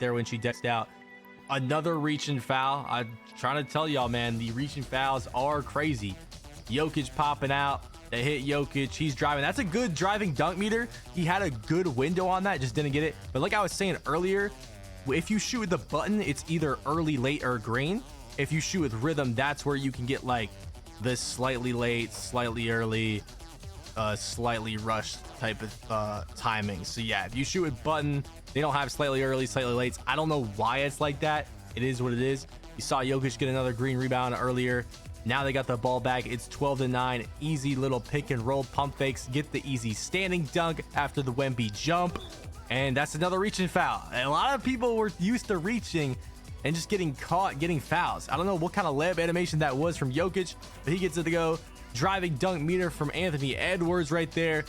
there when she decked out. Another reaching foul. I'm trying to tell y'all, man, the reaching fouls are crazy. Jokic popping out. They hit Jokic. He's driving. That's a good driving dunk meter. He had a good window on that, just didn't get it. But like I was saying earlier, if you shoot with the button, it's either early, late, or green. If you shoot with rhythm, that's where you can get like this slightly late, slightly early, slightly rushed type of timing. So yeah, if you shoot with button, they don't have slightly early, slightly late. I don't know why it's like that. It is what it is. You saw Jokic get another green rebound earlier. Now they got the ball back. It's 12-9. Easy little pick and roll pump fakes. Get the easy standing dunk after the Wemby jump. And that's another reaching foul. And a lot of people were used to reaching and just getting caught getting fouls. I don't know what kind of layup animation that was from Jokic, but he gets it to go. Driving dunk meter from Anthony Edwards right there.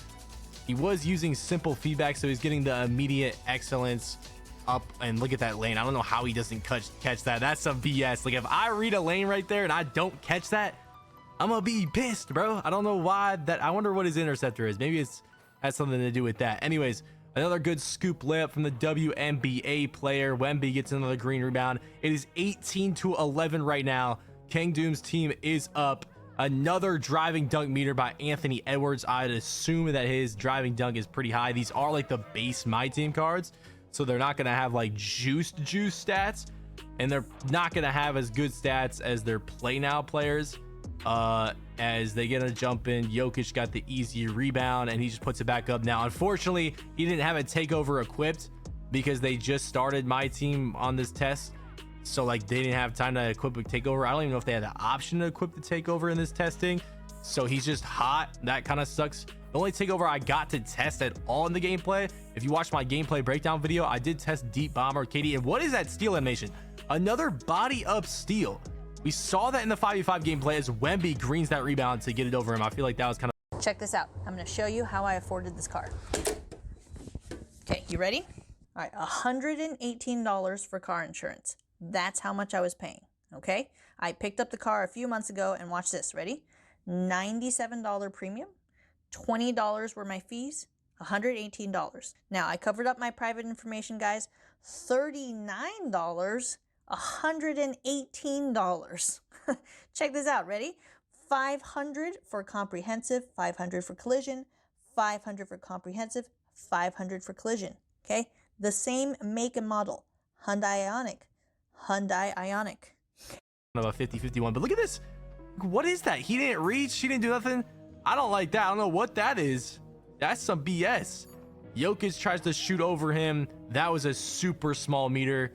He was using simple feedback, so he's getting the immediate excellence up. And look at that lane. I don't know how he doesn't catch that. That's some BS. Like, if I read a lane right there and I don't catch that, I'm gonna be pissed, bro. I don't know why that. I wonder what his interceptor is. Maybe it's has something to do with that. Anyways, another good scoop layup from the WNBA player. Wemby gets another green rebound. It is 18-11 right now. King Doom's team is up. Another driving dunk meter by Anthony Edwards. I'd assume that his driving dunk is pretty high. These are like the base My Team cards, so they're not going to have like juice stats, and they're not going to have as good stats as their Play Now players. As they get a jump in, Jokic got the easy rebound and he just puts it back up. Now, unfortunately, he didn't have a takeover equipped because they just started My Team on this test. So like they didn't have time to equip a takeover. I don't even know if they had the option to equip the takeover in this testing. So he's just hot. That kind of sucks. The only takeover I got to test at all in the gameplay, if you watch my gameplay breakdown video, I did test Deep Bomber KD. And what is that steal animation? Another body up steal. We saw that in the 5v5 gameplay as Wemby greens that rebound to get it over him. I feel like that was kind of... Check this out. I'm going to show you how I afforded this car. Okay, you ready? All right, $118 for car insurance. That's how much I was paying, okay? I picked up the car a few months ago, and watch this. Ready? $97 premium, $20 were my fees, $118. Now, I covered up my private information, guys. $39, $118. Check this out. Ready? $500 for comprehensive, $500 for collision, $500 for comprehensive, $500 for collision. Okay? The same make and model. Hyundai Ioniq. About 50-51, but look at this. What is that? He didn't reach. He didn't do nothing. I don't like that. I don't know what that is. That's some BS. Jokic tries to shoot over him. That was a super small meter.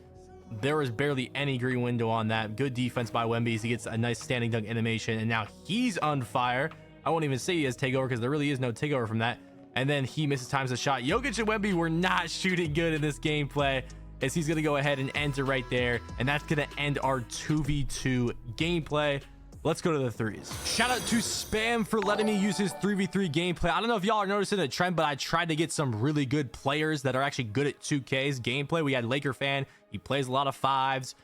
There was barely any green window on that. Good defense by Wemby. He gets a nice standing dunk animation, and now he's on fire. I won't even say he has takeover because there really is no takeover from that. And then he misses times the shot. Jokic and Wemby were not shooting good in this gameplay, as he's going to go ahead and enter right there. And that's going to end our 2v2 gameplay. Let's go to the threes. Shout out to Spam for letting me use his 3v3 gameplay. I don't know if y'all are noticing a trend, but I tried to get some really good players that are actually good at 2K's gameplay. We had Laker Fan. He plays a lot of fives.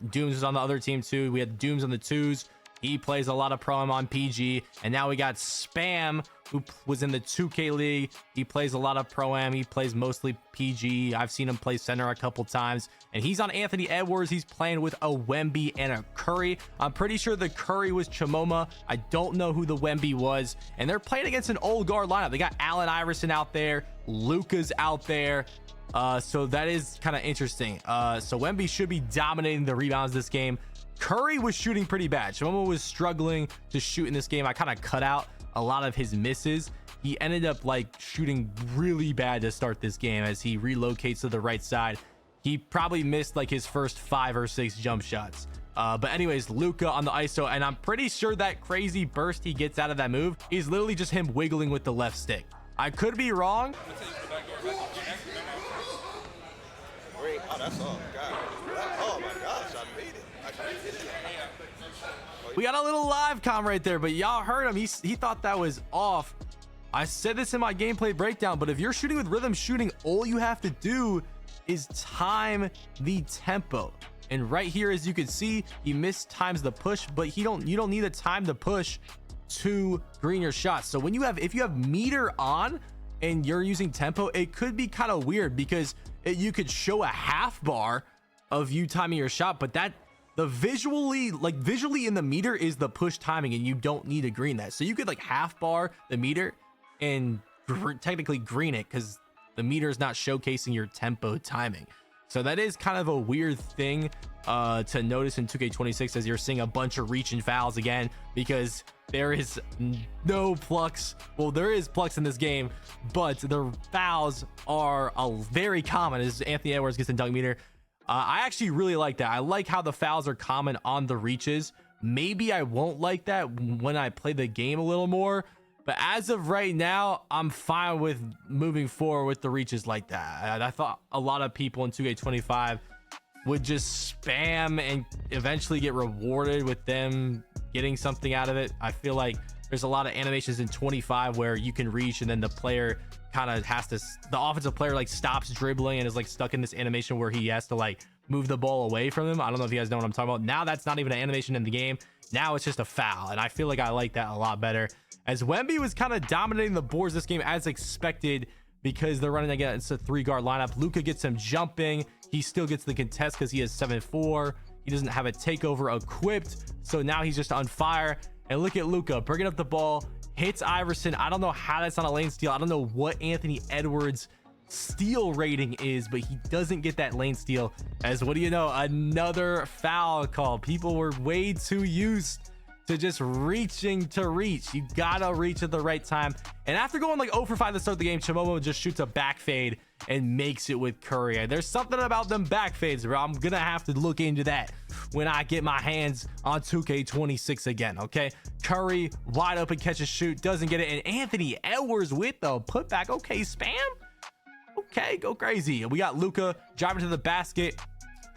Dooms is on the other team too. We had Dooms on the twos. He plays a lot of Pro-Am on PG. And now we got Spam, who was in the 2K League. He plays a lot of Pro-Am. He plays mostly PG. I've seen him play center a couple times. And he's on Anthony Edwards. He's playing with a Wemby and a Curry. I'm pretty sure the Curry was Chimoma. I don't know who the Wemby was. And they're playing against an old guard lineup. They got Allen Iverson out there. Luka's out there. So that is kind of interesting. So Wemby should be dominating the rebounds this game. Curry was shooting pretty bad. Chimoma was struggling to shoot in this game. I kind of cut out a lot of his misses. He ended up like shooting really bad to start this game as he relocates to the right side. He probably missed like his first 5 or 6 jump shots. But anyways, Luka on the ISO, and I'm pretty sure that crazy burst he gets out of that move is literally just him wiggling with the left stick. I could be wrong. Oh, that's all. God. Oh my gosh, I made it. We got a little live com right there, but y'all heard him. He thought that was off. I said this in my gameplay breakdown, but if you're shooting with rhythm shooting, all you have to do is time the tempo. And right here, as you can see, he missed times the push, but you don't need to time the push to green your shots. So when if you have meter on and you're using tempo, it could be kind of weird because you could show a half bar of you timing your shot, but that the visually in the meter is the push timing, and you don't need to green that. So you could like half bar the meter and technically green it because the meter is not showcasing your tempo timing. So that is kind of a weird thing to notice in 2K26, as you're seeing a bunch of reach and fouls again, because there is no Plux. Well, there is Plux in this game, but the fouls are very common as Anthony Edwards gets in dunk meter. I actually really like that. I like how the fouls are common on the reaches. Maybe I won't like that when I play the game a little more, but as of right now, I'm fine with moving forward with the reaches like that. I thought a lot of people in 2K25 would just spam and eventually get rewarded with them getting something out of it. I feel like there's a lot of animations in 25 where you can reach and then the player kind of has to, the offensive player like stops dribbling and is like stuck in this animation where he has to like move the ball away from him. I don't know if you guys know what I'm talking about. Now that's not even an animation in the game. Now it's just a foul, and I feel like I like that a lot better, as Wemby was kind of dominating the boards this game as expected because they're running against a 3-guard lineup. Luka gets him jumping. He still gets the contest because he has 7'4". He doesn't have a takeover equipped, so now he's just on fire. And look at Luka bringing up the ball, hits Iverson. I don't know how that's not a lane steal. I don't know what Anthony Edwards' steal rating is, but he doesn't get that lane steal. As what do you know, another foul call. People were way too used to just reaching to reach. You gotta reach at the right time. And after going like 0 for 5 to start the game, Chimomo just shoots a back fade and makes it with Curry. There's something about them back fades, bro. I'm gonna have to look into that when I get my hands on 2K26 again. Okay, Curry wide open, catch and shoot, doesn't get it, and Anthony Edwards with the putback. Okay, spam. Okay, go crazy. We got Luka driving to the basket.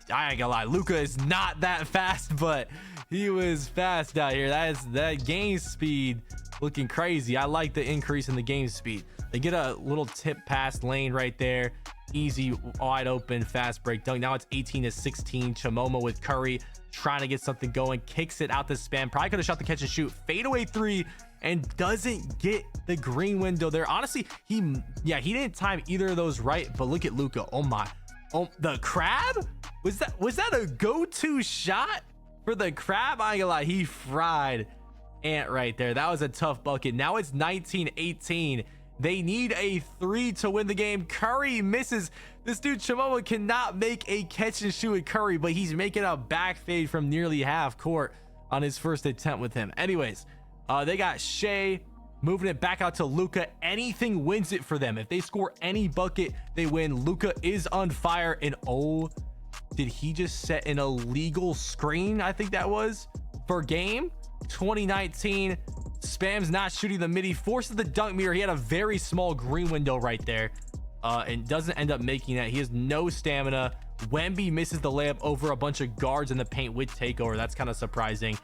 I ain't gonna lie, Luka is not that fast, but he was fast out here. That game speed looking crazy. I like the increase in the game speed. They get a little tip pass lane right there. Easy, wide open, fast break dunk. Now it's 18-16. Chimomo with Curry trying to get something going. Kicks it out to spam. Probably could have shot the catch and shoot. Fadeaway 3 and doesn't get the green window there. Honestly, he didn't time either of those right, but look at Luka. Oh my. Oh, the crab? Was that a go-to shot for the crab? I ain't gonna lie, he fried Ant right there. That was a tough bucket. Now it's 19-18. They need a 3 to win the game. Curry misses. This dude Chimomo cannot make a catch and shoot with Curry, but he's making a back fade from nearly half court on his first attempt with him. Anyways, they got Shea moving it back out to Luka. Anything wins it for them. If they score any bucket, they win. Luka is on fire, and oh, did he just set an illegal screen? I think that was for game 2019. Spam's not shooting the midi, forces the dunk mirror. He had a very small green window right there, and doesn't end up making that. He has no stamina. Wemby misses the layup over a bunch of guards in the paint with takeover. That's kind of surprising.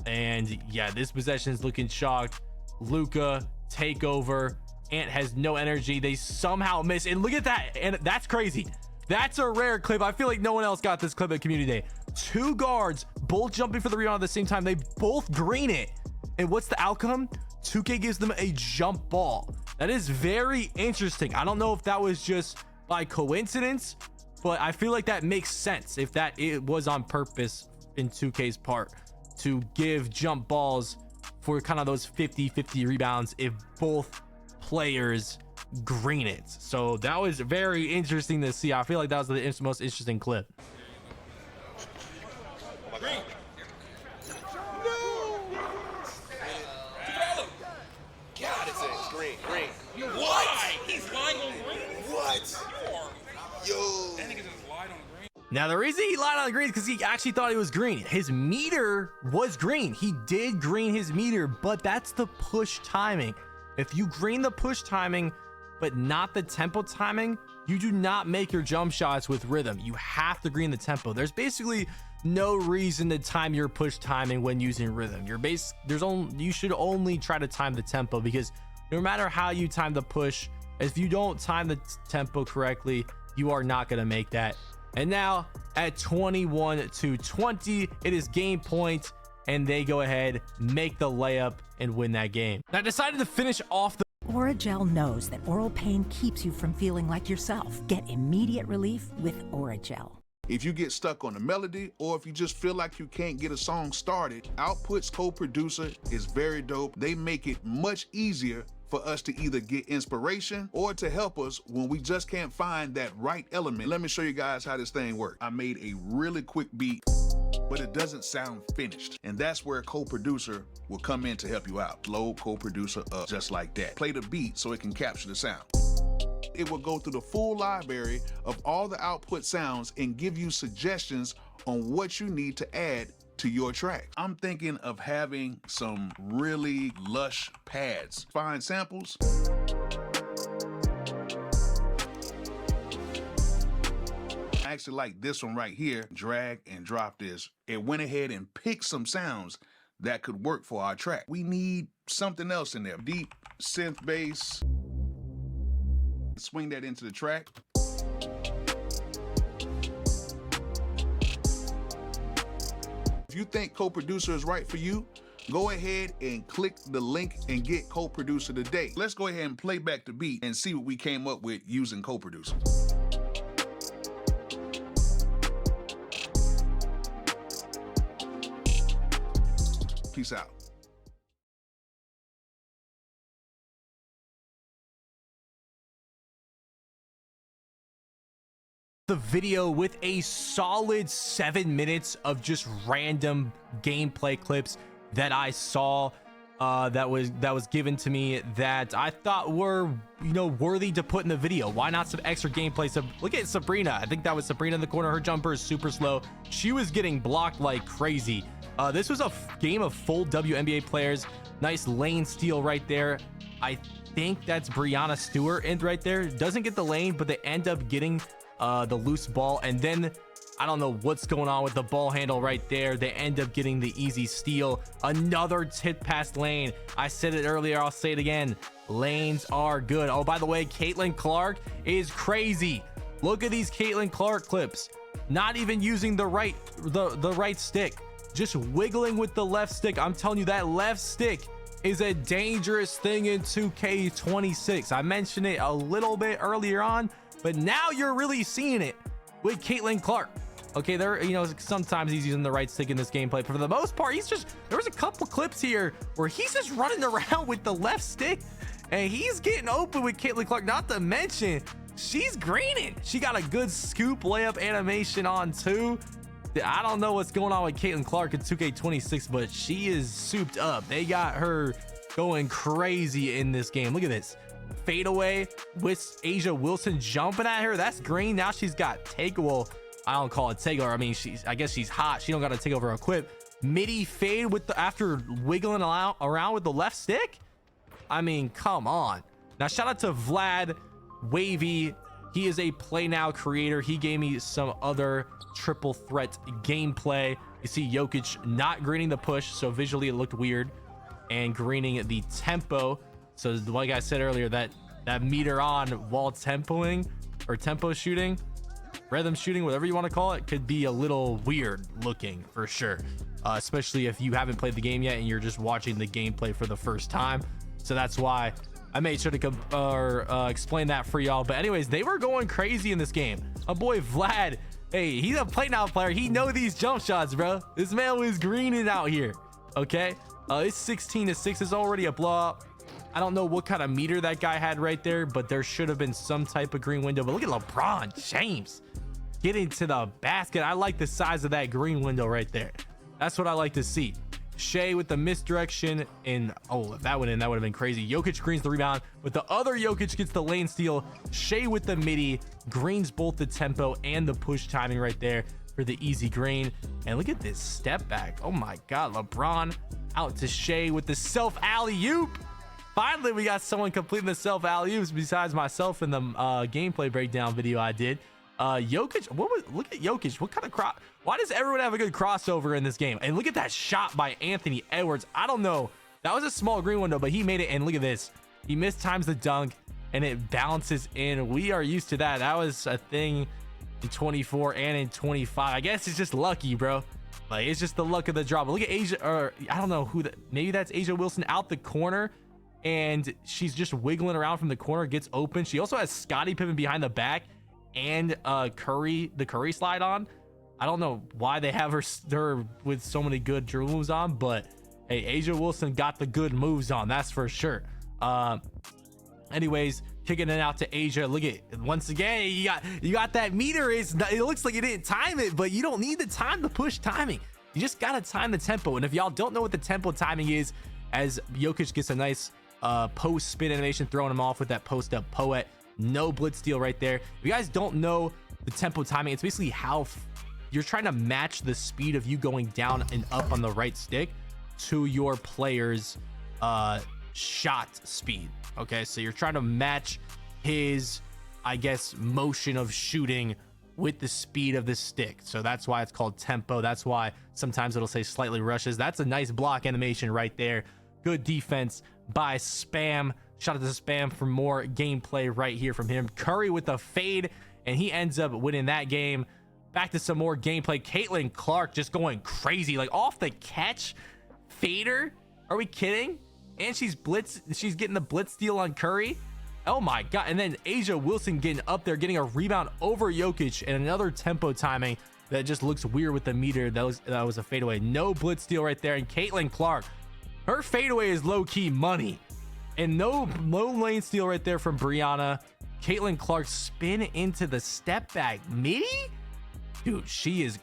And yeah, this possession is looking shocked. Luka takeover. Ant has no energy. They somehow miss, and look at that. And that's crazy. That's a rare clip. I feel like no one else got this clip at Community Day. 2 guards both jumping for the rebound at the same time. They both green it. And what's the outcome? 2K gives them a jump ball. That is very interesting. I don't know if that was just by coincidence, but I feel like that makes sense if it was on purpose in 2K's part to give jump balls for kind of those 50-50 rebounds if both players green it. So that was very interesting to see. I feel like that was the most interesting clip. Green. God, it's green. What? He's lying on green. What? Yo. That nigga just lied on green. Now, the reason he lied on the green is because he actually thought he was green. His meter was green. He did green his meter, but that's the push timing. If you green the push timing, but not the tempo timing, you do not make your jump shots with rhythm. You have to green the tempo. There's basically no reason to time your push timing when using rhythm. You should only try to time the tempo, because no matter how you time the push, if you don't time the tempo correctly, you are not going to make that. And now at 21-20, it is game point, and they go ahead, make the layup, and win that game. Now I decided to finish off the Orajel knows that oral pain keeps you from feeling like yourself. Get immediate relief with Orajel. If you get stuck on a melody, or if you just feel like you can't get a song started, Output's co-producer is very dope. They make it much easier for us to either get inspiration or to help us when we just can't find that right element. Let me show you guys how this thing works. I made a really quick beat, but it doesn't sound finished. And that's where co-producer will come in to help you out. Load co-producer up just like that. Play the beat so it can capture the sound. It will go through the full library of all the Output sounds and give you suggestions on what you need to add to your track. I'm thinking of having some really lush pads. Find samples. I actually like this one right here. Drag and drop this. It went ahead and picked some sounds that could work for our track. We need something else in there. Deep synth bass. Swing that into the track. If you think co-producer is right for you, go ahead and click the link and get co-producer today. Let's go ahead and play back the beat and see what we came up with using co-producer. Peace out. The video with a solid 7 minutes of just random gameplay clips that I saw that was given to me that I thought were, you know, worthy to put in the video. Why not some extra gameplay? So look at Sabrina. I think that was Sabrina in the corner. Her jumper is super slow. She was getting blocked like crazy. This was a game of full WNBA players. Nice lane steal right there. I think that's Brianna Stewart in right there. Doesn't get the lane, but they end up getting the loose ball, and then I don't know what's going on with the ball handle right there. They end up getting the easy steal. Another tip past lane. I said it earlier, I'll say it again. Lanes are good. Oh, by the way, Caitlin Clark is crazy. Look at these Caitlin Clark clips. Not even using the right stick, just wiggling with the left stick. I'm telling you, that left stick is a dangerous thing in 2K26. I mentioned it a little bit earlier on, but now you're really seeing it with Caitlin Clark. Okay, there, you know, sometimes he's using the right stick in this gameplay, but for the most part, there was a couple clips here where he's just running around with the left stick and he's getting open with Caitlin Clark. Not to mention, she's greening. She got a good scoop layup animation on too. I don't know what's going on with Caitlin Clark in 2K26, but she is souped up. They got her going crazy in this game. Look at this. Fadeaway with A'ja Wilson jumping at her. That's green. Now she's got take. Well, I don't call it takeover. I mean, I guess she's hot. She don't got to take over equip. Midi fade with the after wiggling around with the left stick. I mean, come on. Now, shout out to Vlad Wavy. He is a Play Now creator. He gave me some other triple threat gameplay. You see Jokic not greening the push, so visually it looked weird, and greening the tempo. So like I said earlier, that meter on while tempoing or tempo shooting, rhythm shooting, whatever you want to call it, could be a little weird looking for sure, especially if you haven't played the game yet and you're just watching the gameplay for the first time. So that's why I made sure to explain that for y'all. But anyways, they were going crazy in this game. My boy Vlad, hey, he's a Play Now player. He know these jump shots, bro. This man was greening out here. Okay, it's 16-6. It's already a blowout. I don't know what kind of meter that guy had right there, but there should have been some type of green window. But look at LeBron James getting to the basket. I like the size of that green window right there. That's what I like to see. Shea with the misdirection, and oh, if that went in, that would have been crazy. Jokic greens the rebound, but the other Jokic gets the lane steal. Shea with the midi greens both the tempo and the push timing right there for the easy green. And look at this step back. Oh my God, LeBron out to Shea with the self alley-oop. Finally, we got someone completing the self alley-oops besides myself in the gameplay breakdown video I did. Jokic, look at Jokic. What kind of why does everyone have a good crossover in this game? And look at that shot by Anthony Edwards. I don't know. That was a small green window, but he made it. And look at this. He mistimes the dunk and it bounces in. We are used to that. That was a thing in 24 and in 25. I guess it's just lucky, bro. Like, it's just the luck of the drop. But look at A'ja, or I don't know who that, maybe that's A'ja Wilson out the corner. and she's just wiggling around from the corner, gets open. She also has Scottie Pippen behind the back and the Curry slide on. I don't know why they have her with so many good dribble moves on, but hey, A'ja Wilson got the good moves on, that's for sure. Anyways, kicking it out to A'ja. Look at, once again, you got that meter. It looks like you didn't time it, but you don't need the time to push timing. You just gotta time the tempo. And if y'all don't know what the tempo timing is, as Jokic gets a nice post spin animation, throwing him off with that post up poet, no blitz steal right there. If you guys don't know the tempo timing, it's basically how you're trying to match the speed of you going down and up on the right stick to your player's shot speed. Okay, so you're trying to match his, I guess, motion of shooting with the speed of the stick. So that's why it's called tempo. That's why sometimes it'll say slightly rushes. That's a nice block animation right there. Good defense by Spam. Shout out to Spam for more gameplay right here from him. Curry with a fade, and he ends up winning that game. Back to some more gameplay. Caitlin Clark just going crazy, like off the catch fader. Are we kidding? And she's getting the blitz steal on Curry. Oh my god. And then A'ja Wilson getting up there, getting a rebound over Jokic, and another tempo timing that just looks weird with the meter. That was a fadeaway. No blitz steal right there. And Caitlin Clark, her fadeaway is low-key money. And no low lane steal right there from Brianna. Caitlin Clark spin into the step back midi. Dude, she is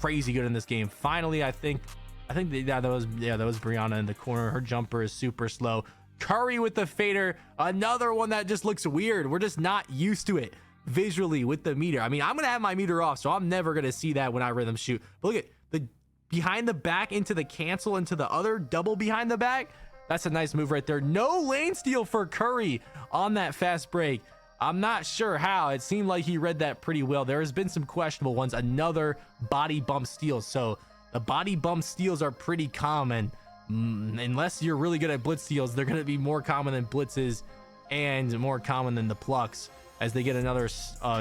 crazy good in this game. Finally, I think that was Brianna in the corner. Her jumper is super slow. Curry with the fader, another one that just looks weird. We're just not used to it visually with the meter. I mean, I'm gonna have my meter off, so I'm never gonna see that when I rhythm shoot. But look at the behind the back into the cancel into the other double behind the back. That's a nice move right there. No lane steal for Curry on that fast break. I'm not sure how. It seemed like he read that pretty well. There has been some questionable ones. Another body bump steal. So the body bump steals are pretty common. Unless you're really good at blitz steals, they're going to be more common than blitzes and more common than the plucks, as they get another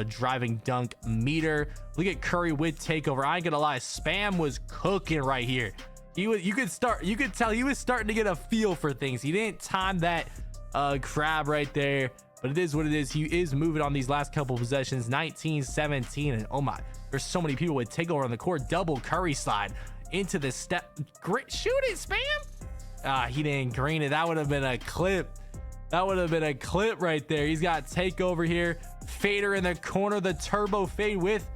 driving dunk meter. Look at Curry with takeover. I ain't gonna lie, Spam was cooking right here. You could tell he was starting to get a feel for things. He didn't time that crab right there, but it is what it is. He is moving on these last couple possessions. 19-17, and oh my, there's so many people with takeover on the court. Double Curry slide into the step. Great, shoot it, Spam. He didn't green it. That would have been a clip. That would have been a clip right there. He's got takeover here. Fader in the corner, the turbo fade with.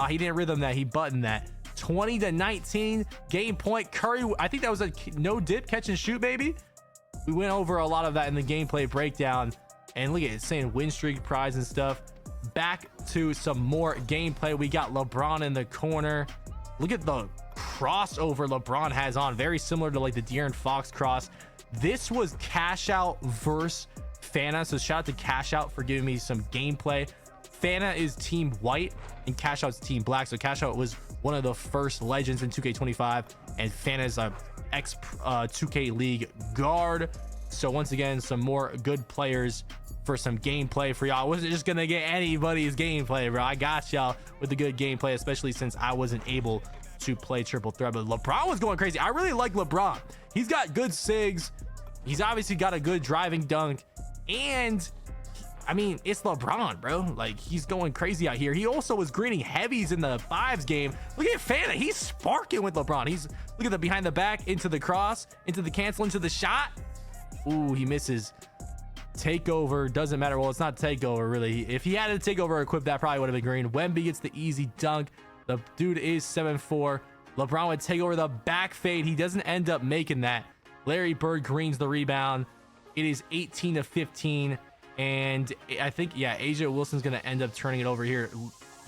He didn't rhythm that. He buttoned that. 20-19 game point. Curry, I think that was a no dip catch and shoot, maybe. We went over a lot of that in the gameplay breakdown. And look at it saying win streak prize and stuff. Back to some more gameplay. We got LeBron in the corner. Look at the crossover LeBron has on. Very similar to like the De'Aaron Fox cross. This was Cash Out versus Fana. So shout out to Cash Out for giving me some gameplay. Fana is team white and Cash Out's team black. So Cash Out was one of the first legends in 2K25, and Fana is a ex 2K League guard. So once again, some more good players for some gameplay for y'all. I wasn't just gonna get anybody's gameplay, bro. I got y'all with the good gameplay, especially since I wasn't able to play triple threat. But LeBron was going crazy. I really like LeBron. He's got good sigs. He's obviously got a good driving dunk, and I mean, it's LeBron, bro. Like, he's going crazy out here. He also was greening heavies in the fives game. Look at Fana. He's sparking with LeBron. Look at the behind the back, into the cross, into the cancel, into the shot. Ooh, he misses. Takeover doesn't matter. Well, it's not takeover really. If he had a takeover equipped, that probably would have been green. Wemby gets the easy dunk. The dude is 7'4". LeBron would take over the back fade. He doesn't end up making that. Larry Bird greens the rebound. It is 18-15. And I think, yeah, A'ja Wilson's going to end up turning it over here.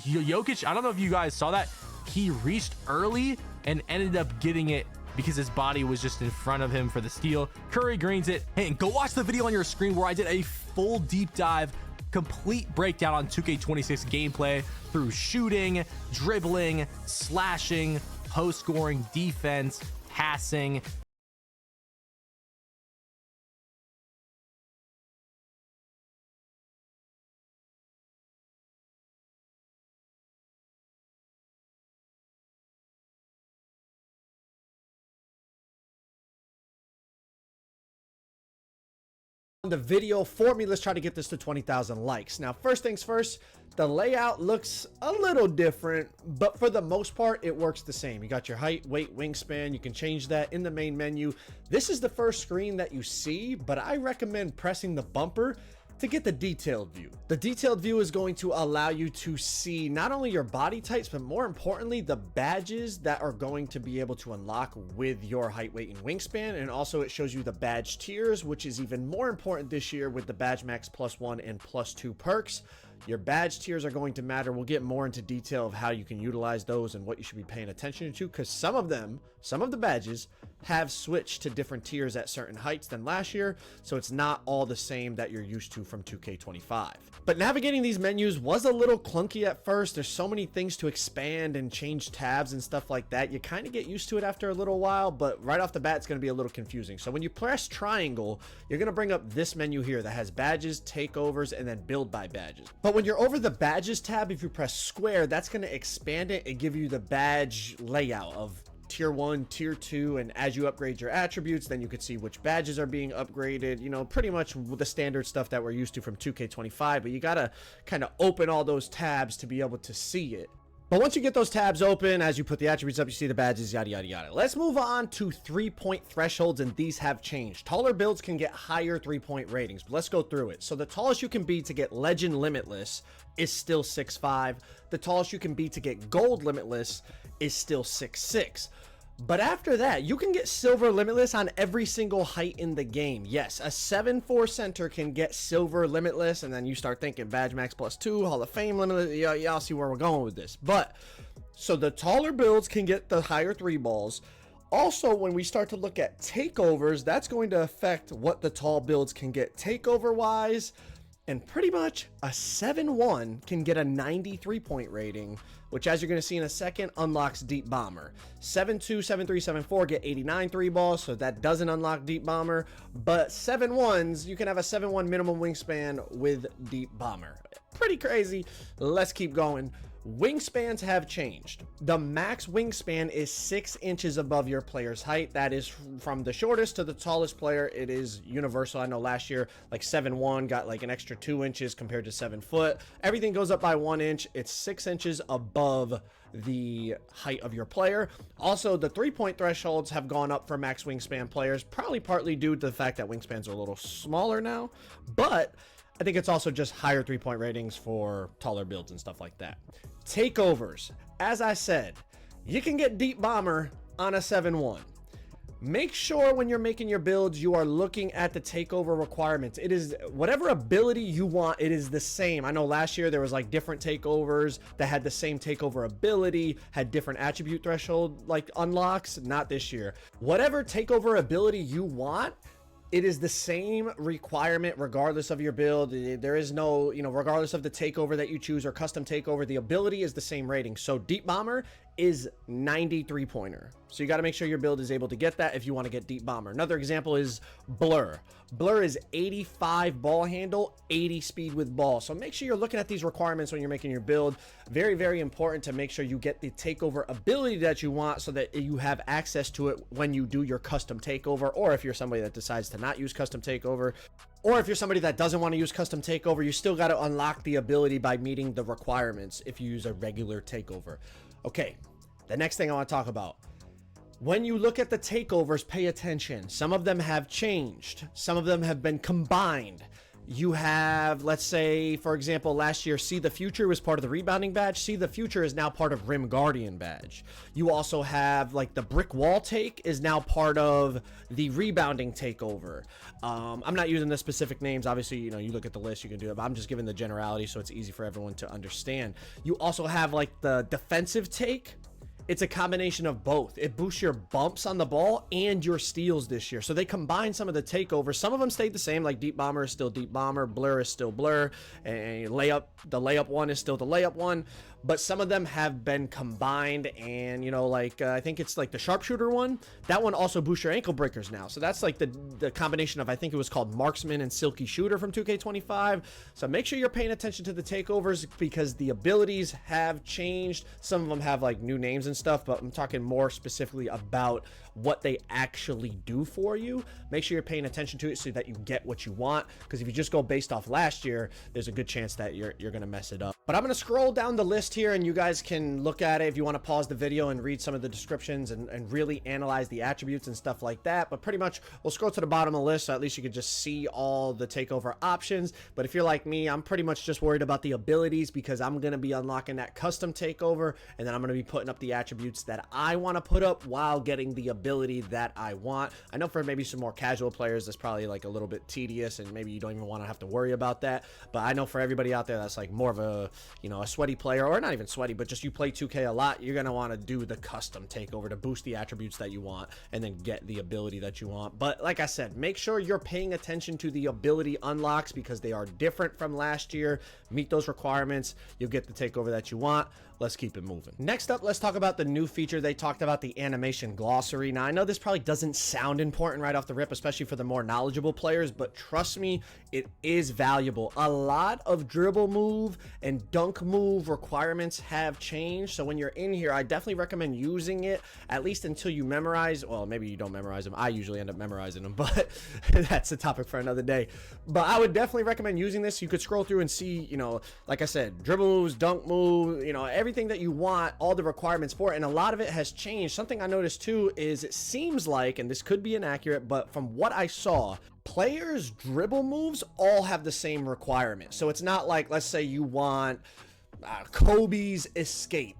Jokic, I don't know if you guys saw that. He reached early and ended up getting it because his body was just in front of him for the steal. Curry greens it. Hey, and go watch the video on your screen where I did a full deep dive, complete breakdown on 2K26 gameplay through shooting, dribbling, slashing, post scoring, defense, passing, the video for me. Let's try to get this to 20,000 likes. Now, first things first, the layout looks a little different, but for the most part, it works the same. You got your height, weight, wingspan. You can change that in the main menu. This is the first screen that you see, but I recommend pressing the bumper to get the detailed view. The detailed view is going to allow you to see not only your body types, but more importantly, the badges that are going to be able to unlock with your height, weight, and wingspan. And also it shows you the badge tiers, which is even more important this year with the Badge Max +1 and +2 perks. Your badge tiers are going to matter. We'll get more into detail of how you can utilize those and what you should be paying attention to, because some of the badges have switched to different tiers at certain heights than last year, so it's not all the same that you're used to from 2K25. But navigating these menus was a little clunky at first. There's so many things to expand and change tabs and stuff like that. You kind of get used to it after a little while, but right off the bat, it's going to be a little confusing. So when you press triangle, you're going to bring up this menu here that has badges, takeovers, and then build by badges. But when you're over the badges tab, if you press square, that's going to expand it and give you the badge layout of tier 1, tier 2, and as you upgrade your attributes, then you can see which badges are being upgraded, you know, pretty much the standard stuff that we're used to from 2K25, but you gotta kind of open all those tabs to be able to see it. But once you get those tabs open, as you put the attributes up, you see the badges, yada, yada, yada. Let's move on to 3-point thresholds, and these have changed. Taller builds can get higher 3-point ratings, but let's go through it. So the tallest you can be to get Legend Limitless is still 6'5". The tallest you can be to get Gold Limitless is still 6'6". But after that, you can get Silver Limitless on every single height in the game. Yes, a 7'4" center can get Silver Limitless, and then you start thinking Badge Max +2, Hall of Fame Limitless. Y'all see where we're going with this. But, so the taller builds can get the higher 3 balls. Also, when we start to look at takeovers, that's going to affect what the tall builds can get takeover-wise. And pretty much a 7'1" can get a 93-point rating, which, as you're going to see in a second, unlocks Deep Bomber. 7'2", 7'3", 7'4" get 89 3 balls, so that doesn't unlock Deep Bomber. But 7'1s, you can have a 7'1" minimum wingspan with Deep Bomber. Pretty crazy. Let's keep going. Wingspans have changed. The max wingspan is 6 inches above your player's height. That is from the shortest to the tallest player. It is universal. I know last year, like 7'1" got like an extra 2 inches compared to 7 foot. Everything goes up by 1 inch. It's 6 inches above the height of your player. Also, the 3-point thresholds have gone up for max wingspan players, probably partly due to the fact that wingspans are a little smaller now, but I think it's also just higher 3-point ratings for taller builds and stuff like that. Takeovers. As I said, you can get Deep Bomber on a 7'1". Make sure when you're making your builds, you are looking at the takeover requirements. It is whatever ability you want, it is the same. I know last year there was like different takeovers that had the same takeover ability, had different attribute threshold like unlocks. Not this year. Whatever takeover ability you want, it is the same requirement regardless of your build. There is no, regardless of the takeover that you choose or custom takeover, the ability is the same rating. So Deep Bomber is 93 pointer. So you got to make sure your build is able to get that if you want to get Deep Bomber. Another example is Blur. Blur is 85 ball handle, 80 speed with ball. So make sure you're looking at these requirements when you're making your build. Very, very important to make sure you get the takeover ability that you want so that you have access to it when you do your custom takeover, or if you're somebody that decides to not use custom takeover, or if you're somebody that doesn't want to use custom takeover, you still got to unlock the ability by meeting the requirements if you use a regular takeover. Okay, the next thing I want to talk about. When you look at the takeovers, pay attention. Some of them have changed. Some of them have been combined. You have, let's say, for example, last year, See the Future was part of the Rebounding badge. See the Future is now part of Rim Guardian badge. You also have, like, the Brick Wall take is now part of the Rebounding takeover. I'm not using the specific names. Obviously, you look at the list, you can do it, but I'm just giving the generality so it's easy for everyone to understand. You also have, like, the Defensive take. It's a combination of both. It boosts your bumps on the ball and your steals this year. So they combine some of the takeovers. Some of them stayed the same, like Deep Bomber is still Deep Bomber, Blur is still Blur, and the layup one is still the layup one. but some of them have been combined, and you know, like I think it's like the sharpshooter one, that one also boosts your ankle breakers now. So that's like the combination of, I think it was called Marksman and Silky Shooter from 2K25. So make sure you're paying attention to the takeovers, because the abilities have changed. Some of them have like new names and stuff, but I'm talking more specifically about what they actually do for you. Make sure you're paying attention to it so that you get what you want, because if you just go based off last year, there's a good chance that you're gonna mess it up. But I'm gonna scroll down the list here, and you guys can look at it if you want to pause the video and read some of the descriptions and really analyze the attributes and stuff like that. But pretty much we'll scroll to the bottom of the list, so at least you can just see all the takeover options. But if you're like me, I'm pretty much just worried about the abilities, because I'm gonna be unlocking that custom takeover, and then I'm gonna be putting up the attributes that I want to put up while getting the ability that I want. I know for maybe some more casual players that's probably like a little bit tedious, and maybe you don't even want to have to worry about that. But I know for everybody out there that's like more of a, you know, a sweaty player, or not even sweaty, but just you play 2K a lot, you're gonna want to do the custom takeover to boost the attributes that you want and then get the ability that you want. But like I said, make sure you're paying attention to the ability unlocks, because they are different from last year. Meet those requirements, you'll get the takeover that you want. Let's keep it moving. Next up, let's talk about the new feature. They talked about the animation glossary. Now, I know this probably doesn't sound important right off the rip, especially for the more knowledgeable players, but trust me, it is valuable. A lot of dribble move and dunk move requirements have changed. So when you're in here, I definitely recommend using it, at least until you memorize. Well, maybe you don't memorize them. I usually end up memorizing them, but that's a topic for another day. But I would definitely recommend using this. You could scroll through and see, you know, like I said, dribble moves, dunk move, you know, everything that you want, all the requirements for it, and a lot of it has changed. Something I noticed too is it seems like, and this could be inaccurate, but from what I saw, players' dribble moves all have the same requirement. So it's not like, let's say you want Kobe's escape.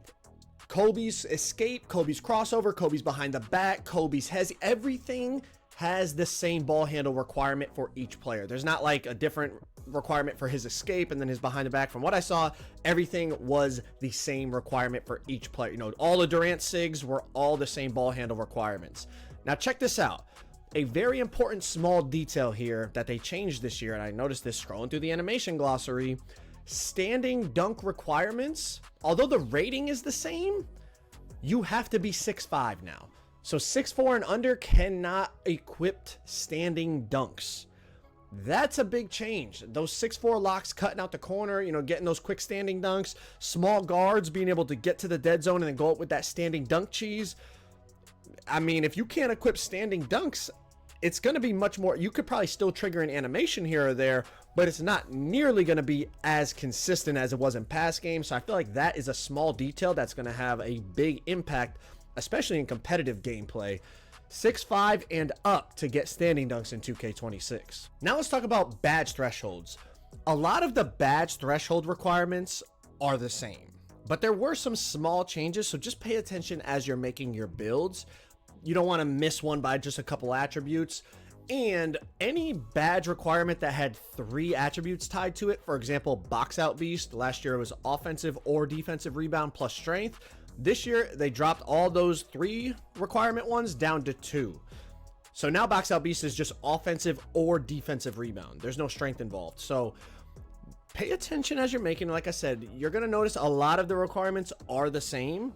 Kobe's escape, Kobe's crossover, Kobe's behind the back, Kobe's hezzy, everything has the same ball handle requirement for each player. There's not like a different requirement for his escape and then his behind the back. From what I saw, everything was the same requirement for each player. You know, all the Durant SIGs were all the same ball handle requirements. Now check this out. A very important small detail here that they changed this year, and I noticed this scrolling through the animation glossary. Standing dunk requirements, although the rating is the same, you have to be 6'5" now. So 6'4" and under cannot equip standing dunks. That's a big change. Those 6'4" locks cutting out the corner, you know, getting those quick standing dunks, small guards being able to get to the dead zone and then go up with that standing dunk cheese. I mean, if you can't equip standing dunks, it's going to be much more. You could probably still trigger an animation here or there, but it's not nearly going to be as consistent as it was in past games. So I feel like that is a small detail that's going to have a big impact, especially in competitive gameplay. 6'5" and up to get standing dunks in 2K26. Now let's talk about badge thresholds. A lot of the badge threshold requirements are the same, but there were some small changes, so just pay attention as you're making your builds. You don't want to miss one by just a couple attributes. And any badge requirement that had 3 attributes tied to it, for example, box out beast, last year it was offensive or defensive rebound plus strength. This year, they dropped all those 3 requirement ones down to 2. So now Box Out Beast is just offensive or defensive rebound. There's no strength involved. So pay attention as you're making. Like I said, you're going to notice a lot of the requirements are the same.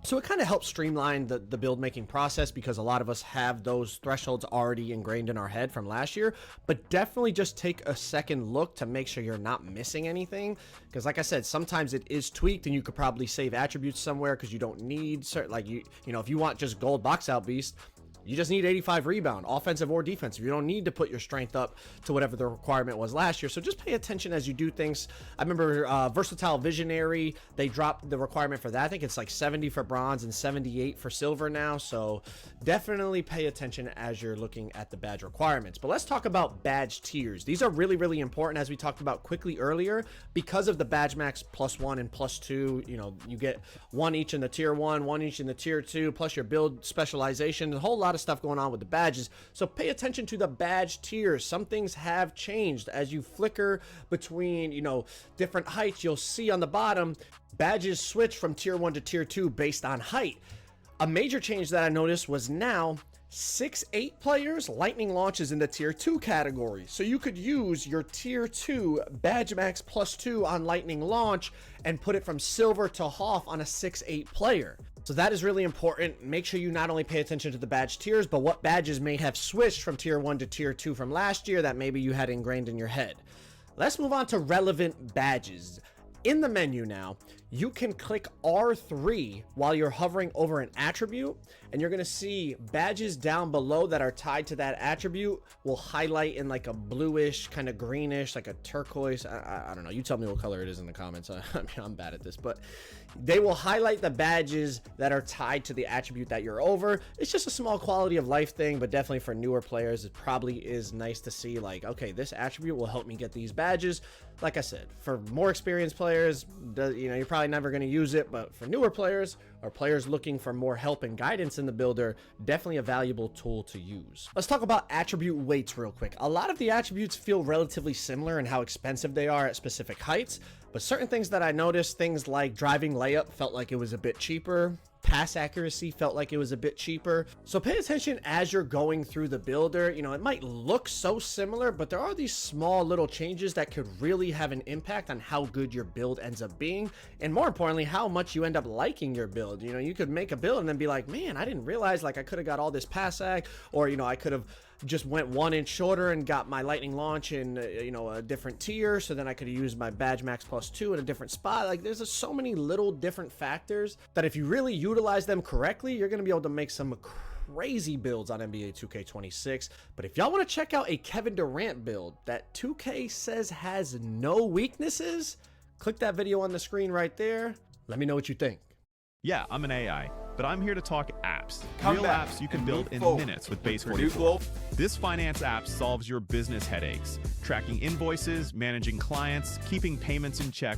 So it kind of helps streamline the build making process, because a lot of us have those thresholds already ingrained in our head from last year. But definitely just take a second look to make sure you're not missing anything, because like I said, sometimes it is tweaked and you could probably save attributes somewhere because you don't need certain, like you know, if you want just gold Box Out Beast, you just need 85 rebound, offensive or defensive. You don't need to put your strength up to whatever the requirement was last year. So just pay attention as you do things. I remember Versatile Visionary, they dropped the requirement for that. I think it's like 70 for bronze and 78 for silver now. So definitely pay attention as you're looking at the badge requirements. But let's talk about badge tiers. These are really, really important, as we talked about quickly earlier, because of the badge max +1 and +2. You know, you get 1 each in the tier 1, 1 each in the tier 2, plus your build specialization, a whole lot of stuff going on with the badges. So pay attention to the badge tiers. Some things have changed. As you flicker between, you know, different heights, you'll see on the bottom badges switch from tier 1 to tier 2 based on height. A major change that I noticed was now 6-8 players, Lightning Launch is in the tier 2 category. So you could use your tier 2 Badge Max +2 on Lightning Launch and put it from silver to Hoff on a 6-8 player. So that is really important. Make sure you not only pay attention to the badge tiers, but what badges may have switched from tier 1 to tier 2 from last year that maybe you had ingrained in your head. Let's move on to relevant badges. In the menu now, you can click R3 while you're hovering over an attribute, and you're gonna see badges down below that are tied to that attribute will highlight in like a bluish, kind of greenish, like a turquoise. I don't know. You tell me what color it is in the comments. I mean, I'm bad at this, but they will highlight the badges that are tied to the attribute that you're over. It's just a small quality of life thing, but definitely for newer players, it probably is nice to see like, okay, this attribute will help me get these badges. Like I said, for more experienced players, you know, you're probably never going to use it, but for newer players or players looking for more help and guidance in the builder, definitely a valuable tool to use. Let's talk about attribute weights real quick. A lot of the attributes feel relatively similar in how expensive they are at specific heights, but certain things that I noticed, things like driving layup felt like it was a bit cheaper. Pass accuracy felt like it was a bit cheaper. So pay attention as you're going through the builder. You know, it might look so similar, but there are these small little changes that could really have an impact on how good your build ends up being, and more importantly, how much you end up liking your build. You know, you could make a build and then be like, man, I didn't realize like I could have got all this pass ac, or, you know, I could have just went 1 inch shorter and got my Lightning Launch in, you know, a different tier, so then I could have used my Badge Max +2 in a different spot. Like, there's just so many little different factors that if you really utilize them correctly, you're going to be able to make some crazy builds on NBA 2K26. But if y'all want to check out a Kevin Durant build that 2K says has no weaknesses, click that video on the screen right there. Let me know what you think. Yeah, I'm an AI, but I'm here to talk apps. Come Real back apps you can and build move in forward. minutes with Base Purdue 44. Global. This finance app solves your business headaches, tracking invoices, managing clients, keeping payments in check.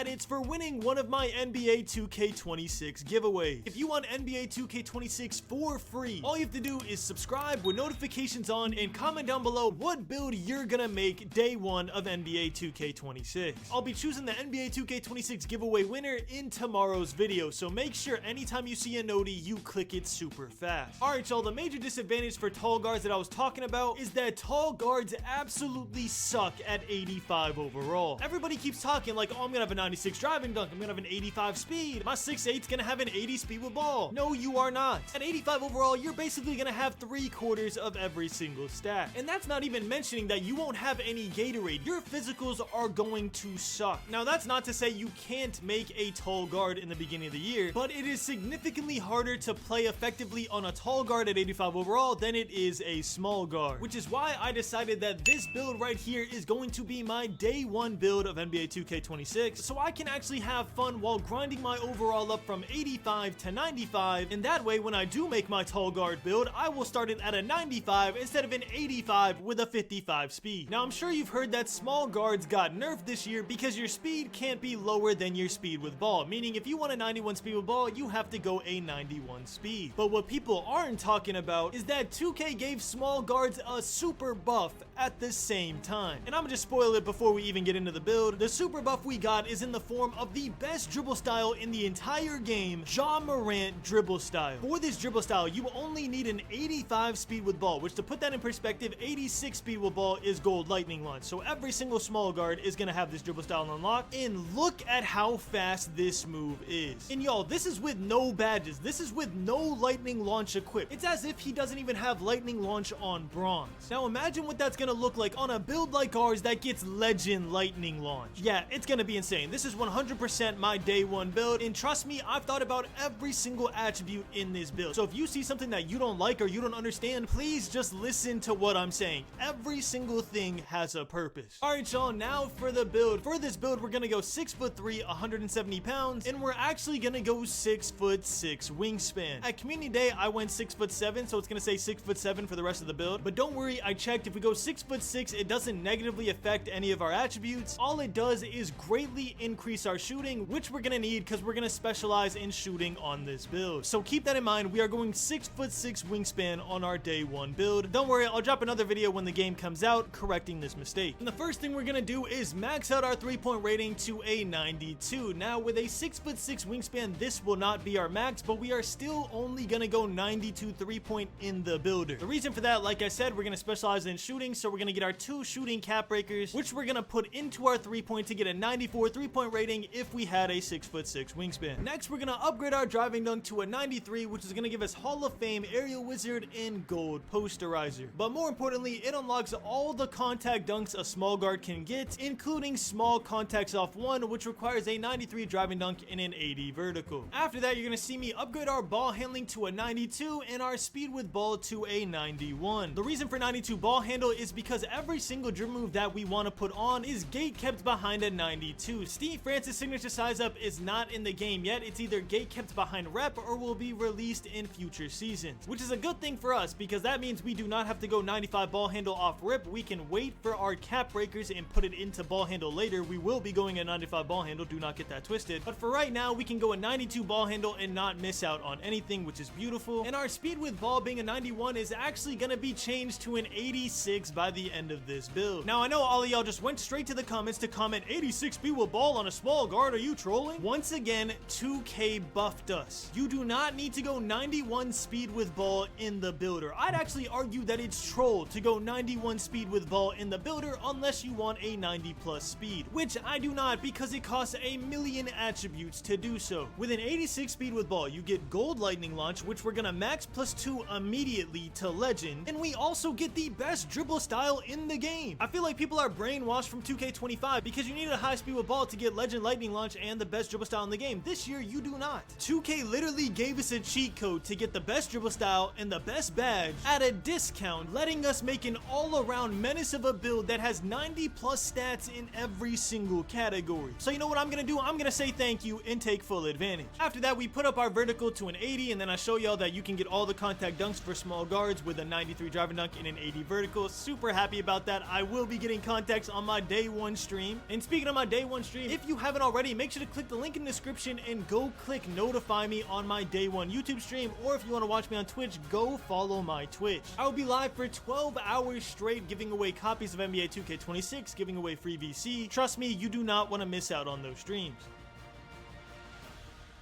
It's for winning one of my NBA 2K26 giveaways. If you want NBA 2K26 for free, all you have to do is subscribe with notifications on and comment down below what build you're gonna make day 1 of NBA 2K26. I'll be choosing the NBA 2K26 giveaway winner in tomorrow's video, so make sure anytime you see a noti, you click it super fast. Alright y'all, the major disadvantage for tall guards that I was talking about is that tall guards absolutely suck at 85 overall. Everybody keeps talking like, oh, I'm gonna have a 96 driving dunk, I'm gonna have an 85 speed, my 6'8's gonna have an 80 speed with ball. No, you are not. At 85 overall, you're basically gonna have 3/4 of every single stat. And that's not even mentioning that you won't have any Gatorade. Your physicals are going to suck. Now, that's not to say you can't make a tall guard in the beginning of the year, but it is significantly harder to play effectively on a tall guard at 85 overall than it is a small guard, which is why I decided that this build right here is going to be my day 1 build of NBA 2K26, so I can actually have fun while grinding my overall up from 85 to 95, and that way when I do make my tall guard build, I will start it at a 95 instead of an 85 with a 55 speed. Now, I'm sure you've heard that small guards got nerfed this year because your speed can't be lower than your speed with ball, meaning if you want a 91 speed with ball, you have to go a 91 speed. But what people aren't talking about is that 2K gave small guards a super buff at the same time. And I'm gonna just spoil it before we even get into the build. The super buff we got is in the form of the best dribble style in the entire game, Ja Morant dribble style. For this dribble style, you only need an 85 speed with ball, which, to put that in perspective, 86 speed with ball is gold Lightning Launch. So every single small guard is gonna have this dribble style unlocked, and look at how fast this move is. And y'all, this is with no badges. This is with no Lightning Launch equipped. It's as if he doesn't even have Lightning Launch on bronze. Now imagine what that's gonna look like on a build like ours that gets Legend Lightning Launch. Yeah, it's gonna be insane. This is 100% my day 1 build, and trust me, I've thought about every single attribute in this build. So if you see something that you don't like or you don't understand, please just listen to what I'm saying. Every single thing has a purpose. Alright y'all, now for the build. For this build, we're gonna go 6'3", 170 pounds, and we're actually gonna go 6'6" wingspan. At Community Day, I went 6'7", so it's gonna say 6'7" for the rest of the build. But don't worry, I checked. If we go 6'6", it doesn't negatively affect any of our attributes. All it does is greatly increase our shooting, which we're gonna need because we're gonna specialize in shooting on this build. So keep that in mind. We are going 6'6" wingspan on our day one build. Don't worry, I'll drop another video when the game comes out correcting this mistake. And the first thing we're gonna do is max out our 3-point rating to a 92. Now with a 6'6" wingspan, this will not be our max, but we are still only gonna go 92 3-point in the builder. The reason for that, like I said, we're gonna specialize in shooting, so we're gonna get our 2 shooting cap breakers, which we're gonna put into our 3-point to get a 94 3-point rating if we had a 6'6" wingspan. Next, we're gonna upgrade our driving dunk to a 93, which is gonna give us Hall of Fame Aerial Wizard and Gold Posterizer. But more importantly, it unlocks all the contact dunks a small guard can get, including small contacts off one, which requires a 93 driving dunk and an 80 vertical. After that, you're gonna see me upgrade our ball handling to a 92 and our speed with ball to a 91. The reason for 92 ball handle is because every single dribble move that we want to put on is gate kept behind a 92. Steve Francis signature size up is not in the game yet. It's either gate kept behind rep or will be released in future seasons, which is a good thing for us because that means we do not have to go 95 ball handle off rip. We can wait for our cap breakers and put it into ball handle later. We will be going a 95 ball handle, do not get that twisted, but for right now we can go a 92 ball handle and not miss out on anything, which is beautiful. And our speed with ball being a 91 is actually going to be changed to an 86 by the end of this build. Now I know all of y'all just went straight to the comments to comment 86 speed with ball on a small guard. Are you trolling? Once again, 2K buffed us. You do not need to go 91 speed with ball in the builder. I'd actually argue that it's troll to go 91 speed with ball in the builder unless you want a 90 plus speed, which I do not because it costs a million attributes to do so. With an 86 speed with ball, you get gold lightning launch, which we're gonna max +2 immediately to legend, and we also get the best dribble style in the game. I feel like people are brainwashed from 2K25 because you need a high speed with ball to get legend lightning launch and the best dribble style in the game. This year you do not. 2K literally gave us a cheat code to get the best dribble style and the best badge at a discount, letting us make an all-around menace of a build that has 90 plus stats in every single category. So you know what I'm gonna do? I'm gonna say thank you and take full advantage. After that, we put up our vertical to an 80, and then I show y'all that you can get all the contact dunks for small guards with a 93 driving dunk and an 80 vertical. Super happy about that. I will be getting contacts on my day one stream. And speaking of my day one stream, if you haven't already, make sure to click the link in the description and go click notify me on my day one YouTube stream, or if you want to watch me on Twitch, go follow my Twitch. I will be live for 12 hours straight giving away copies of NBA 2K26, giving away free VC. Trust me, you do not want to miss out on those streams.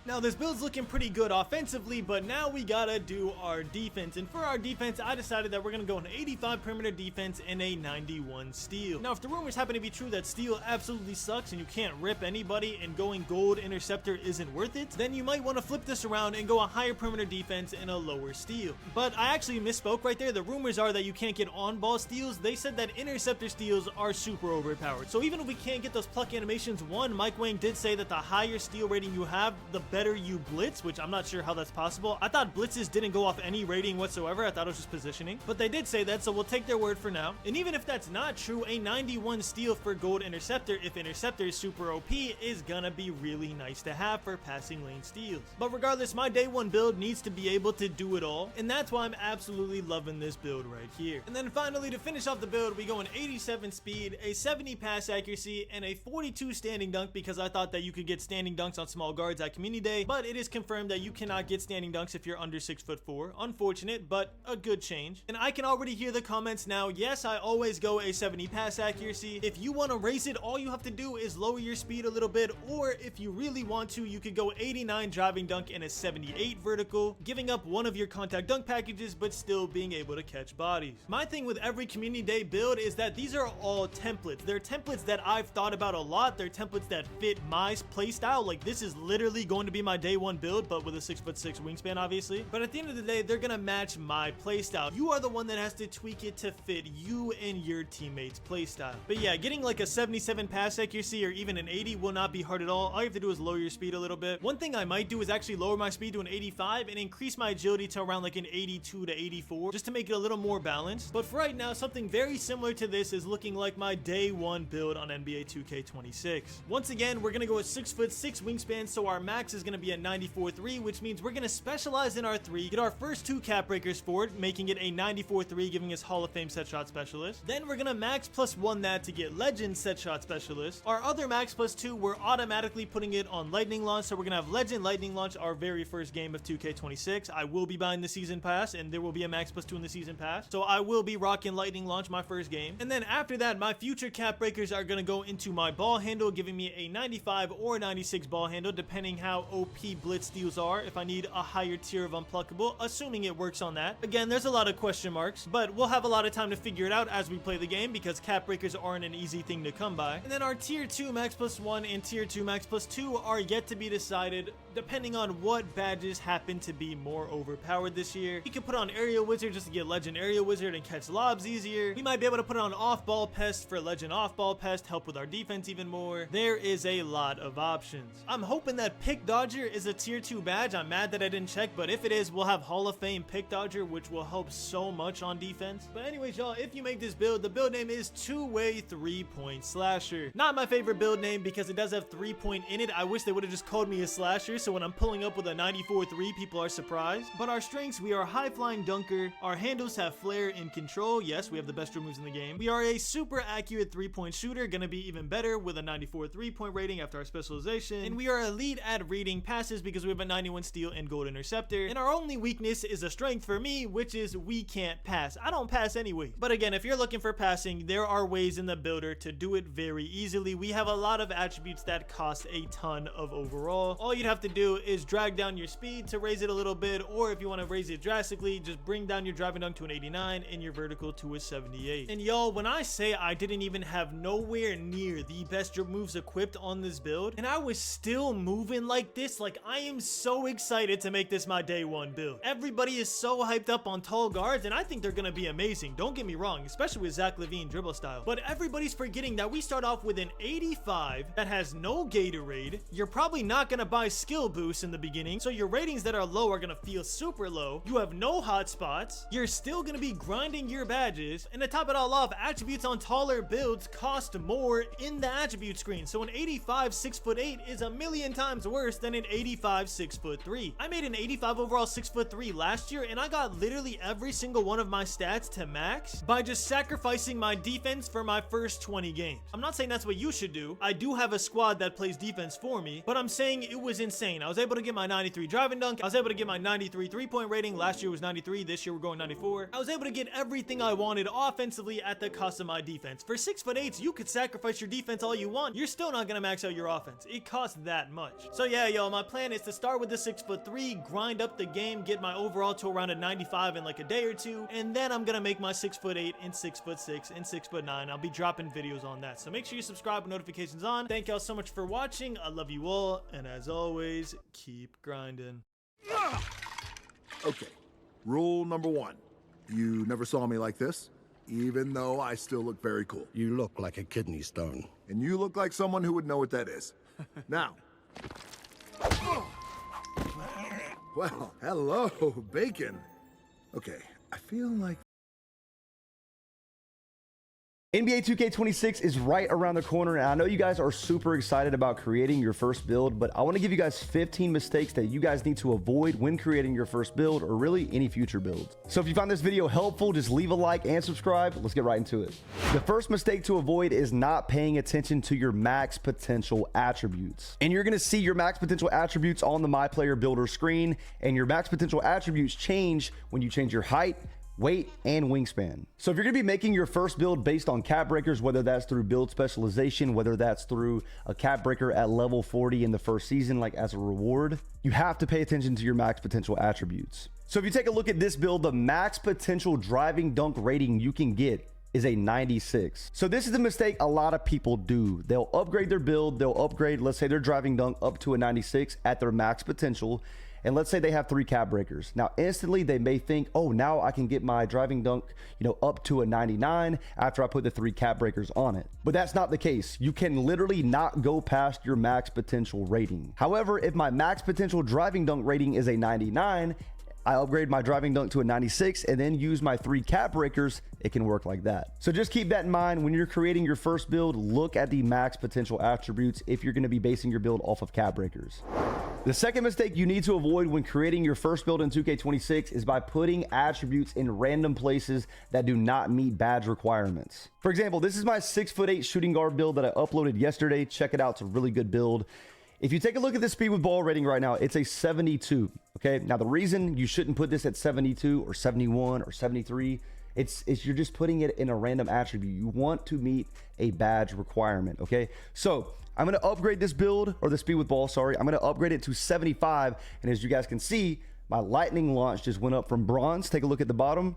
Now this build's looking pretty good offensively, but now we gotta do our defense. And for our defense, I decided that we're gonna go an 85 perimeter defense and a 91 steal. Now if the rumors happen to be true that steal absolutely sucks and you can't rip anybody and going gold interceptor isn't worth it, then you might want to flip this around and go a higher perimeter defense and a lower steal. But I actually misspoke right there. The rumors are that you can't get on ball steals. They said that interceptor steals are super overpowered. So even if we can't get those pluck animations, one, Mike Wang did say that the higher steal rating you have, the better you blitz, which I'm not sure how that's possible. I thought blitzes didn't go off any rating whatsoever. I thought it was just positioning, but they did say that, so we'll take their word for now. And even if that's not true, a 91 steal for gold interceptor, if interceptor is super OP, is gonna be really nice to have for passing lane steals. But regardless, my day one build needs to be able to do it all, and that's why I'm absolutely loving this build right here. And then finally, to finish off the build, we go an 87 speed, a 70 pass accuracy, and a 42 standing dunk, because I thought that you could get standing dunks on small guards at community day, but it is confirmed that you cannot get standing dunks if you're under 6'4". Unfortunate, but a good change. And I can already hear the comments now. Yes, I always go a 70 pass accuracy. If you want to raise it, all you have to do is lower your speed a little bit, or if you really want to, you could go 89 driving dunk and a 78 vertical, giving up one of your contact dunk packages, but still being able to catch bodies. My thing with every community day build is that these are all templates. They're templates that I've thought about a lot. They're templates that fit my playstyle. Like, this is literally going to be my day one build, but with a 6'6" wingspan, obviously. But at the end of the day, they're gonna match my playstyle. You are the one that has to tweak it to fit you and your teammates' playstyle. But yeah, getting like a 77 pass accuracy or even an 80 will not be hard at all. All you have to do is lower your speed a little bit. One thing I might do is actually lower my speed to an 85 and increase my agility to around like an 82 to 84, just to make it a little more balanced. But for right now, something very similar to this is looking like my day one build on NBA 2K26. Once again, we're gonna go a 6'6" wingspan, so our max is going to be a 94.3, which means we're going to specialize in our 3, get our first 2 cap breakers for it, making it a 94.3, giving us Hall of Fame set shot specialist. Then we're going to max +1 that to get legend set shot specialist. Our other max +2, we're automatically putting it on lightning launch, so we're going to have legend lightning launch our very first game of 2K26. I will be buying the season pass, and there will be a max +2 in the season pass, so I will be rocking lightning launch my first game. And then after that, my future cap breakers are going to go into my ball handle, giving me a 95 or 96 ball handle, depending how OP blitz deals are, if I need a higher tier of unpluckable, assuming it works on that. Again, there's a lot of question marks, but we'll have a lot of time to figure it out as we play the game, because cap breakers aren't an easy thing to come by. And then our tier 2 max +1 and tier 2 max +2 are yet to be decided, depending on what badges happen to be more overpowered this year. We could put on Aerial Wizard just to get Legend Aerial Wizard and catch lobs easier. We might be able to put on Off-Ball Pest for Legend Off-Ball Pest, help with our defense even more. There is a lot of options. I'm hoping that Pick Dodger is a tier 2 badge. I'm mad that I didn't check, but if it is, we'll have Hall of Fame Pick Dodger, which will help so much on defense. But anyways, y'all, if you make this build, the build name is Two-Way 3-Point Slasher. Not my favorite build name because it does have 3-point in it. I wish they would have just called me a slasher, so when I'm pulling up with a 94.3, people are surprised. But our strengths, we are high flying dunker. Our handles have flare and control. Yes, we have the best drill moves in the game. We are a super accurate 3-point shooter, gonna be even better with a 94 3-point rating after our specialization. And we are elite at reading passes because we have a 91 steal and gold interceptor. And our only weakness is a strength for me, which is we can't pass. I don't pass anyway. But again, if you're looking for passing, there are ways in the builder to do it very easily. We have a lot of attributes that cost a ton of overall. All you'd have to do is drag down your speed to raise it a little bit, or if you want to raise it drastically, just bring down your driving dunk to an 89 and your vertical to a 78. And y'all, when I say I didn't even have nowhere near the best drip moves equipped on this build, and I was still moving like this, like I am so excited to make this my day 1 build. Everybody is so hyped up on tall guards, and I think they're gonna be amazing. Don't get me wrong, especially with Zach LaVine dribble style. But everybody's forgetting that we start off with an 85 that has no Gatorade. You're probably not gonna buy skill boosts in the beginning, so your ratings that are low are gonna feel super low. You have no hot spots. You're still gonna be grinding your badges, and to top it all off, attributes on taller builds cost more in the attribute screen. So an 85 6'8" is a million times worse than an 85 6'3". I made an 85 overall 6'3" last year, and I got literally every single one of my stats to max by just sacrificing my defense for my first 20 games. I'm not saying that's what you should do. I do have a squad that plays defense for me, but I'm saying it was insane. I was able to get my 93 driving dunk. I was able to get my 93 3-point rating. Last year was 93. This year we're going 94. I was able to get everything I wanted offensively at the cost of my defense. For 6'8", you could sacrifice your defense all you want. You're still not gonna max out your offense. It costs that much. So yeah, y'all, my plan is to start with the 6'3", grind up the game, get my overall to around a 95 in like a day or two, and then I'm gonna make my 6'8" and 6'6" and 6'9". I'll be dropping videos on that. So make sure you subscribe with notifications on. Thank y'all so much for watching. I love you all, and as always, keep grinding. Okay, rule number 1. You never saw me like this, even though I still look very cool. You look like a kidney stone. And you look like someone who would know what that is. Now. Well, hello, bacon. Okay, I feel like NBA 2K26 is right around the corner, and I know you guys are super excited about creating your first build, but I want to give you guys 15 mistakes that you guys need to avoid when creating your first build, or really any future builds. So if you found this video helpful, just leave a like and subscribe. Let's get right into it. The first mistake to avoid is not paying attention to your max potential attributes. And you're going to see your max potential attributes on the My Player Builder screen, and your max potential attributes change when you change your height, weight, and wingspan. So if you're gonna be making your first build based on cap breakers, whether that's through build specialization, whether that's through a cap breaker at level 40 in the first season, like as a reward, you have to pay attention to your max potential attributes. So if you take a look at this build, the max potential driving dunk rating you can get is a 96. So this is a mistake a lot of people do. They'll upgrade their build, they'll upgrade, let's say their driving dunk up to a 96 at their max potential, and let's say they have 3 cap breakers. Now instantly they may think, oh, now I can get my driving dunk, up to a 99 after I put the 3 cap breakers on it. But that's not the case. You can literally not go past your max potential rating. However, if my max potential driving dunk rating is a 99, I upgrade my driving dunk to a 96 and then use my 3 cap breakers, it can work like that. So just keep that in mind when you're creating your first build. Look at the max potential attributes if you're going to be basing your build off of cap breakers. The second mistake you need to avoid when creating your first build in 2K26 is by putting attributes in random places that do not meet badge requirements. For example, this is my 6'8" shooting guard build that I uploaded yesterday. Check it out, it's a really good build. If you take a look at the speed with ball rating right now, it's a 72, okay? Now the reason you shouldn't put this at 72 or 71 or 73, it's you're just putting it in a random attribute. You want to meet a badge requirement, okay? So I'm gonna upgrade this build, or the speed with ball, sorry. I'm gonna upgrade it to 75, and as you guys can see, my lightning launch just went up from bronze. Take a look at the bottom,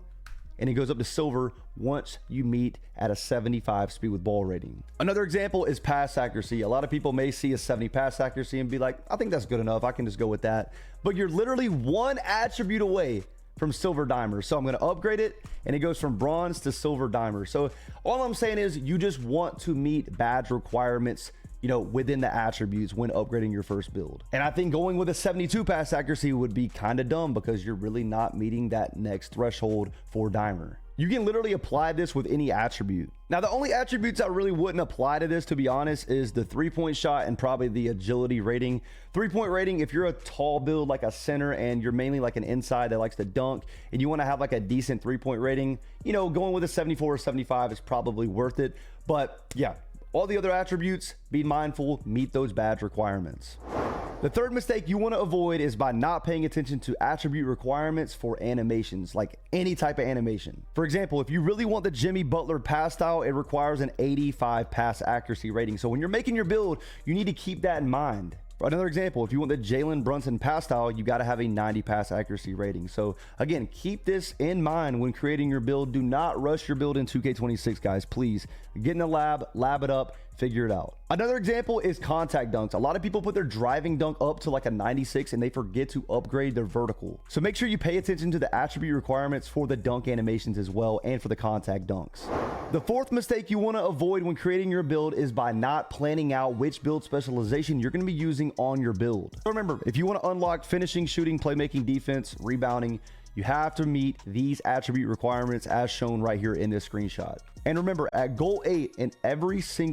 and it goes up to silver once you meet at a 75 speed with ball rating. Another example is pass accuracy. A lot of people may see a 70 pass accuracy and be like, I think that's good enough, I can just go with that. But you're literally one attribute away from silver dimer. So I'm gonna upgrade it, and it goes from bronze to silver dimer. So all I'm saying is you just want to meet badge requirements, you know, within the attributes when upgrading your first build. And I think going with a 72 pass accuracy would be kind of dumb because you're really not meeting that next threshold for dimer. You can literally apply this with any attribute. Now, the only attributes I really wouldn't apply to this, to be honest, is the 3-point shot and probably the agility rating. 3-point rating, if you're a tall build like a center and you're mainly like an inside that likes to dunk and you want to have like a decent 3-point rating, you know, going with a 74 or 75 is probably worth it. But yeah, all the other attributes, be mindful, meet those badge requirements. The third mistake you want to avoid is by not paying attention to attribute requirements for animations, like any type of animation. For example, if you really want the Jimmy Butler pass style, it requires an 85 pass accuracy rating. So when you're making your build, you need to keep that in mind. Another example, if you want the Jalen Brunson pass style, you got to have a 90 pass accuracy rating. So again, keep this in mind when creating your build. Do not rush your build in 2K26, guys. Please get in the lab it up, figure it out. Another example is contact dunks. A lot of people put their driving dunk up to like a 96 and they forget to upgrade their vertical. So make sure you pay attention to the attribute requirements for the dunk animations as well, and for the contact dunks. The fourth mistake you want to avoid when creating your build is by not planning out which build specialization you're going to be using on your build. So remember, if you want to unlock finishing, shooting, playmaking, defense, rebounding, you have to meet these attribute requirements as shown right here in this screenshot. And remember, at goal 8 in every single